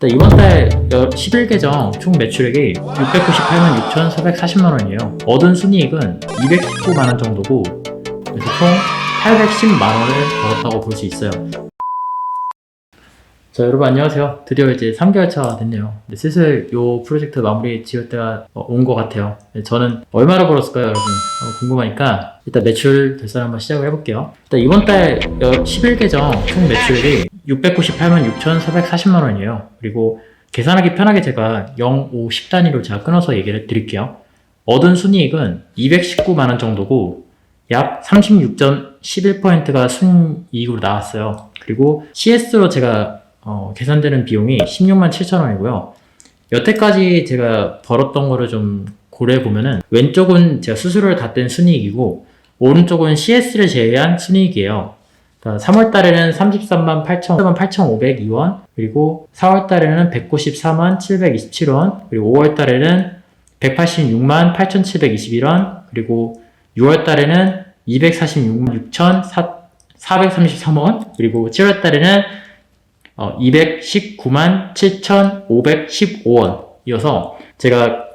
일단 이번 달 11계정 총 매출액이 698만 6,440만 원이에요. 얻은 순이익은 219만 원 정도고, 그래서 총 810만 원을 벌었다고 볼 수 있어요. 자, 여러분 안녕하세요. 드디어 이제 3개월 차 됐네요. 슬슬 이 프로젝트 마무리 지을 때가 온 것 같아요. 저는 얼마나 벌었을까요, 여러분? 궁금하니까 일단 매출 결산 한번 시작을 해볼게요. 일단 이번 달 11계정 총 매출액이 698만 6,440만 원이에요. 그리고 계산하기 편하게 제가 0, 5, 10 단위로 제가 끊어서 얘기를 드릴게요. 얻은 순이익은 219만 원 정도고 약 36.11%가 순이익으로 나왔어요. 그리고 CS로 제가 계산되는 비용이 16만 7천 원이고요. 여태까지 제가 벌었던 거를 좀 고려해보면은 왼쪽은 제가 수수료를 다 뗀 순이익이고 오른쪽은 CS를 제외한 순이익이에요. 그러니까 3월 달에는 33만 8,502원, 그리고 4월 달에는 194만 727원, 그리고 5월 달에는 186만 8,721원, 그리고 6월 달에는 246만 6,433원, 그리고 7월 달에는 219만 7,515원 이어서 제가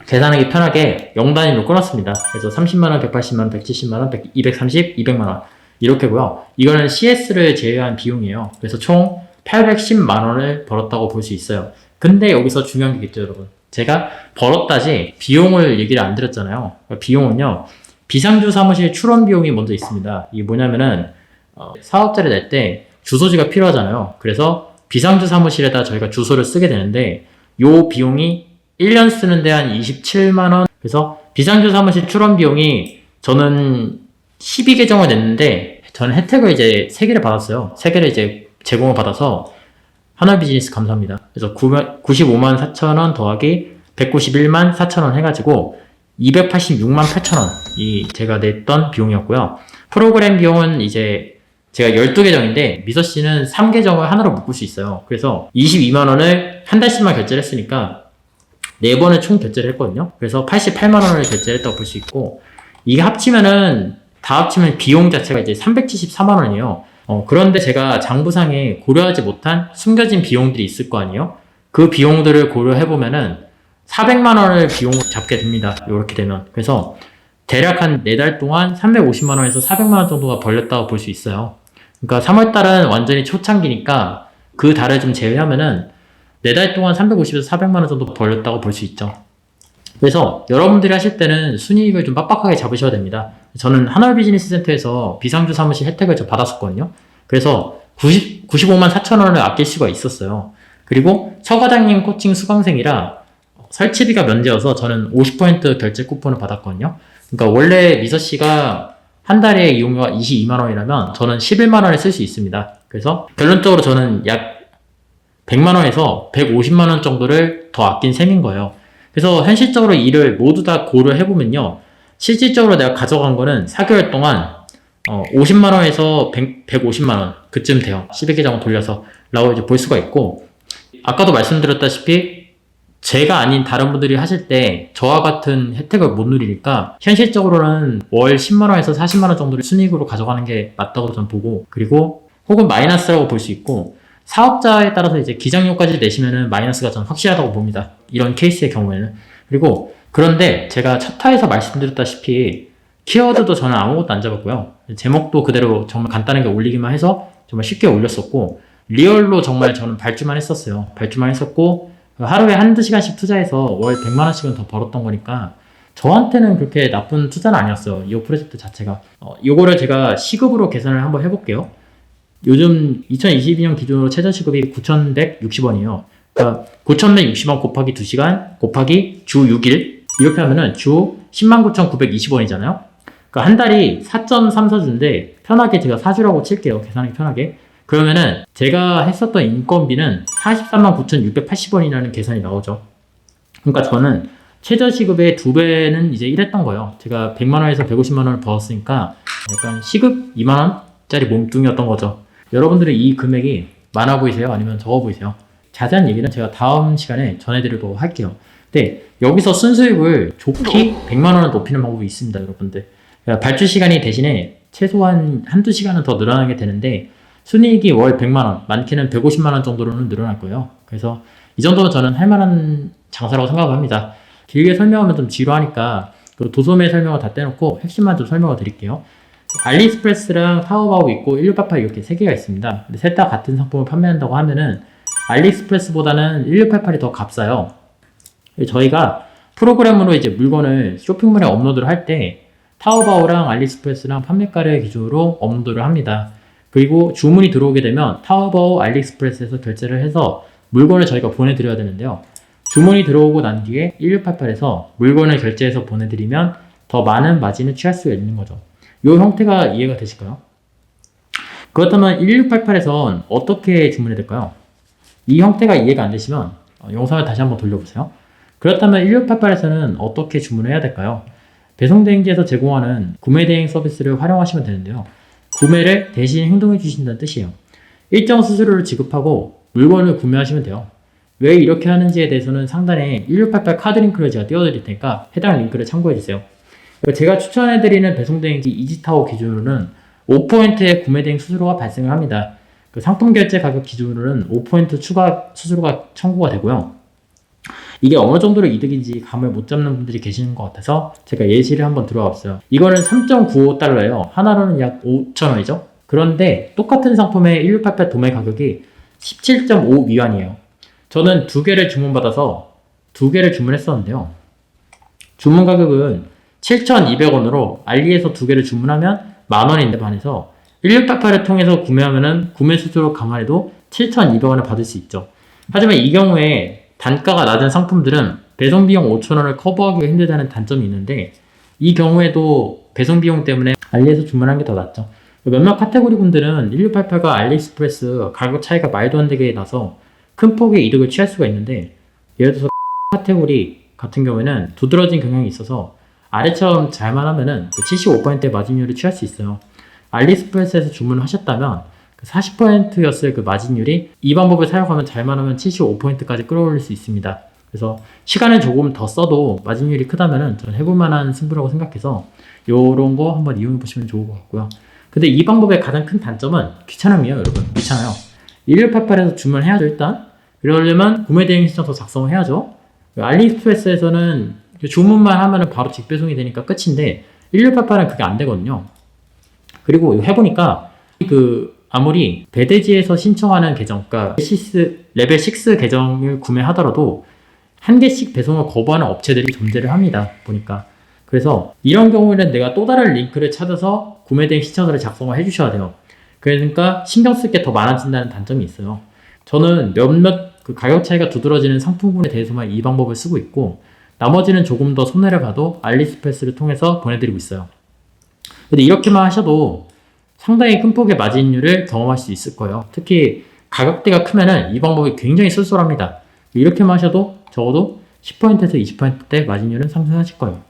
계산하기 편하게 0단위로 끊었습니다. 그래서 30만원, 180만원, 170만원, 230, 200만원 이렇게고요. 이거는 CS를 제외한 비용이에요. 그래서 총 810만원을 벌었다고 볼 수 있어요. 근데 여기서 중요한 게 있죠, 여러분. 제가 벌었다지 비용을 얘기를 안 드렸잖아요. 비용은요, 비상주 사무실 출원 비용이 먼저 있습니다. 이게 뭐냐면은 사업자를 낼 때 주소지가 필요하잖아요. 그래서 비상주 사무실에다 저희가 주소를 쓰게 되는데 요 비용이 1년 쓰는데 한 27만원. 그래서 비상주 사무실 출원 비용이 저는 12계정을 냈는데 저는 혜택을 이제 3개를 받았어요. 3개를 이제 제공을 받아서 하나비즈니스 감사합니다. 그래서 95만 4천원 더하기 191만 4천원 해가지고 286만 8천원이 제가 냈던 비용이었고요. 프로그램 비용은 이제 제가 12계정인데 미서씨는 3계정을 하나로 묶을 수 있어요. 그래서 22만원을 한 달씩만 결제를 했으니까 4번을 총 결제를 했거든요. 그래서 88만원을 결제를 했다고 볼 수 있고, 이게 다 합치면 비용 자체가 이제 374만원이에요. 그런데 제가 장부상에 고려하지 못한 숨겨진 비용들이 있을 거 아니에요? 그 비용들을 고려해보면은 400만원을 비용으로 잡게 됩니다. 이렇게 되면. 그래서 대략 한 4달 동안 350만원에서 400만원 정도가 벌렸다고 볼 수 있어요. 그러니까 3월달은 완전히 초창기니까 그 달을 좀 제외하면은 4달 동안 350에서 400만원 정도 벌렸다고 볼 수 있죠. 그래서 여러분들이 하실 때는 순이익을 좀 빡빡하게 잡으셔야 됩니다. 저는 하나비즈니스센터에서 비상주 사무실 혜택을 좀 받았었거든요. 그래서 95만 4천원을 아낄 수가 있었어요. 그리고 처과장님 코칭 수강생이라 설치비가 면제여서 저는 50% 결제 쿠폰을 받았거든요. 그러니까 원래 미서씨가 한 달에 이용료가 22만원이라면 저는 11만원에 쓸 수 있습니다. 그래서 결론적으로 저는 약 100만원에서 150만원 정도를 더 아낀 셈인 거예요. 그래서 현실적으로 이를 모두 다 고려해보면요, 실질적으로 내가 가져간 거는 4개월 동안 50만원에서 150만원 그쯤 돼요. 12계정을 돌려서 라고 이제 볼 수가 있고, 아까도 말씀드렸다시피 제가 아닌 다른 분들이 하실 때 저와 같은 혜택을 못 누리니까 현실적으로는 월 10만원에서 40만원 정도를 순이익으로 가져가는 게 맞다고 저는 보고, 그리고 혹은 마이너스라고 볼 수 있고, 사업자에 따라서 이제 기장료까지 내시면은 마이너스가 저는 확실하다고 봅니다. 이런 케이스의 경우에는. 그리고 그런데 제가 첫 타에서 말씀드렸다시피 키워드도 저는 아무것도 안 잡았고요. 제목도 그대로 정말 간단하게 올리기만 해서 정말 쉽게 올렸었고, 리얼로 정말 저는 발주만 했었어요. 발주만 했었고, 하루에 한두 시간씩 투자해서 월 100만원씩은 더 벌었던 거니까 저한테는 그렇게 나쁜 투자는 아니었어요. 이 프로젝트 자체가. 요거를 제가 시급으로 계산을 한번 해볼게요. 요즘 2022년 기준으로 최저시급이 9,160원이에요. 그러니까 9,160원 곱하기 2시간 곱하기 주 6일 이렇게 하면은 주 109,920원이잖아요. 그러니까 한 달이 4.34주인데 편하게 제가 4주라고 칠게요. 계산하기 편하게. 그러면은 제가 했었던 인건비는 439,680원이라는 계산이 나오죠. 그러니까 저는 최저시급의 2배는 이제 일했던 거예요. 제가 100만원에서 150만원을 벌었으니까 약간 시급 2만원짜리 몸뚱이였던 거죠. 여러분들은 이 금액이 많아 보이세요? 아니면 적어 보이세요? 자세한 얘기는 제가 다음 시간에 전해드리도록 할게요. 근데 여기서 순수익을 좋게 100만원을 높이는 방법이 있습니다, 여러분들. 그러니까 발주 시간이 대신에 최소한 한두 시간은 더 늘어나게 되는데 순이익이 월 100만원, 많게는 150만원 정도로는 늘어날 거예요. 그래서 이 정도면 저는 할만한 장사라고 생각을 합니다. 길게 설명하면 좀 지루하니까 그리고 도소매 설명을 다 떼놓고 핵심만 좀 설명을 드릴게요. 알리익스프레스랑 타오바오 있고 1688 이렇게 3개가 있습니다. 근데 셋 다 같은 상품을 판매한다고 하면은 알리익스프레스보다는 1688이 더 값싸요. 저희가 프로그램으로 이제 물건을 쇼핑몰에 업로드를 할 때 타오바오랑 알리익스프레스랑 판매가를 기준으로 업로드를 합니다. 그리고 주문이 들어오게 되면 타오바오, 알리익스프레스에서 결제를 해서 물건을 저희가 보내드려야 되는데요. 주문이 들어오고 난 뒤에 1688에서 물건을 결제해서 보내드리면 더 많은 마진을 취할 수가 있는 거죠. 이 형태가 이해가 되실까요? 그렇다면 1688에선 어떻게 주문해야 될까요? 이 형태가 이해가 안 되시면 영상을 다시 한번 돌려보세요. 그렇다면 1688에서는 어떻게 주문해야 될까요? 배송대행지에서 제공하는 구매대행 서비스를 활용하시면 되는데요. 구매를 대신 행동해 주신다는 뜻이에요. 일정 수수료를 지급하고 물건을 구매하시면 돼요. 왜 이렇게 하는지에 대해서는 상단에 1688 카드 링크를 제가 띄워드릴 테니까 해당 링크를 참고해주세요. 제가 추천해드리는 배송대행지 이지타오 기준으로는 5%의 구매대행 수수료가 발생을 합니다. 그 상품 결제 가격 기준으로는 5% 추가 수수료가 청구가 되고요. 이게 어느 정도로 이득인지 감을 못 잡는 분들이 계시는 것 같아서 제가 예시를 한번 들어와 봤어요. 이거는 3.95달러예요. 하나로는 약 5,000원이죠. 그런데 똑같은 상품의 1688 도매 가격이 17.5 위안이에요. 저는 2개를 주문받아서 2개를 주문했었는데요. 주문 가격은 7,200원으로 알리에서 2개를 주문하면 만원인데 반해서 1688을 통해서 구매하면은 구매 수수료 감안해도 7,200원을 받을 수 있죠. 하지만 이 경우에 단가가 낮은 상품들은 배송비용 5,000원을 커버하기가 힘들다는 단점이 있는데 이 경우에도 배송비용 때문에 알리에서 주문하는 게 더 낫죠. 몇몇 카테고리 분들은 1688과 알리익스프레스 가격 차이가 말도 안 되게 나서 큰 폭의 이득을 취할 수가 있는데 예를 들어서 카테고리 같은 경우에는 두드러진 경향이 있어서 아래처럼 잘만 하면은 75%의 마진율을 취할 수 있어요. 알리익스프레스에서 주문을 하셨다면 40%였을 그 마진율이 이 방법을 사용하면 잘만 하면 75%까지 끌어올릴 수 있습니다. 그래서 시간을 조금 더 써도 마진율이 크다면은 저는 해볼 만한 승부라고 생각해서 요런 거 한번 이용해 보시면 좋을 것 같고요. 근데 이 방법의 가장 큰 단점은 귀찮음이에요, 여러분. 귀찮아요. 1688에서 주문해야죠, 일단. 그러려면 구매대행 신청서 작성을 해야죠. 알리익스프레스에서는 주문만 하면은 바로 직배송이 되니까 끝인데 1688은 그게 안 되거든요. 그리고 해보니까 아무리 배대지에서 신청하는 계정, 그러니까 레벨 6 계정을 구매하더라도 한 개씩 배송을 거부하는 업체들이 존재를 합니다. 보니까. 그래서 이런 경우에는 내가 또 다른 링크를 찾아서 구매대행 신청서를 작성을 해주셔야 돼요. 그러니까 신경 쓸 게 더 많아진다는 단점이 있어요. 저는 몇몇 가격 차이가 두드러지는 상품군에 대해서만 이 방법을 쓰고 있고 나머지는 조금 더 손해를 봐도 알리익스프레스를 통해서 보내드리고 있어요. 근데 이렇게만 하셔도 상당히 큰 폭의 마진율을 경험할 수 있을 거예요. 특히 가격대가 크면은 이 방법이 굉장히 쏠쏠합니다. 이렇게만 하셔도 적어도 10%에서 20%대 마진율은 상승하실 거예요.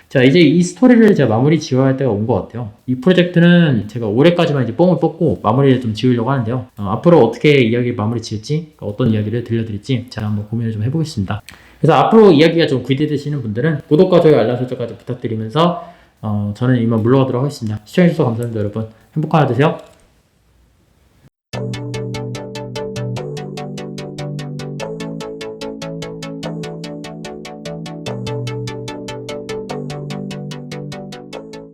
자, 이제 이 스토리를 제가 마무리 지어야 할 때가 온 것 같아요. 이 프로젝트는 제가 올해까지만 이제 뽕을 뽑고 마무리를 좀 지으려고 하는데요. 앞으로 어떻게 이야기를 마무리 지을지, 어떤 이야기를 들려드릴지 제가 한번 고민을 좀 해보겠습니다. 그래서 앞으로 이야기가 좀 기대되시는 분들은 구독과 좋아요, 알람 설정까지 부탁드리면서 저는 이만 물러가도록 하겠습니다. 시청해주셔서 감사합니다, 여러분. 행복한 하루 되세요.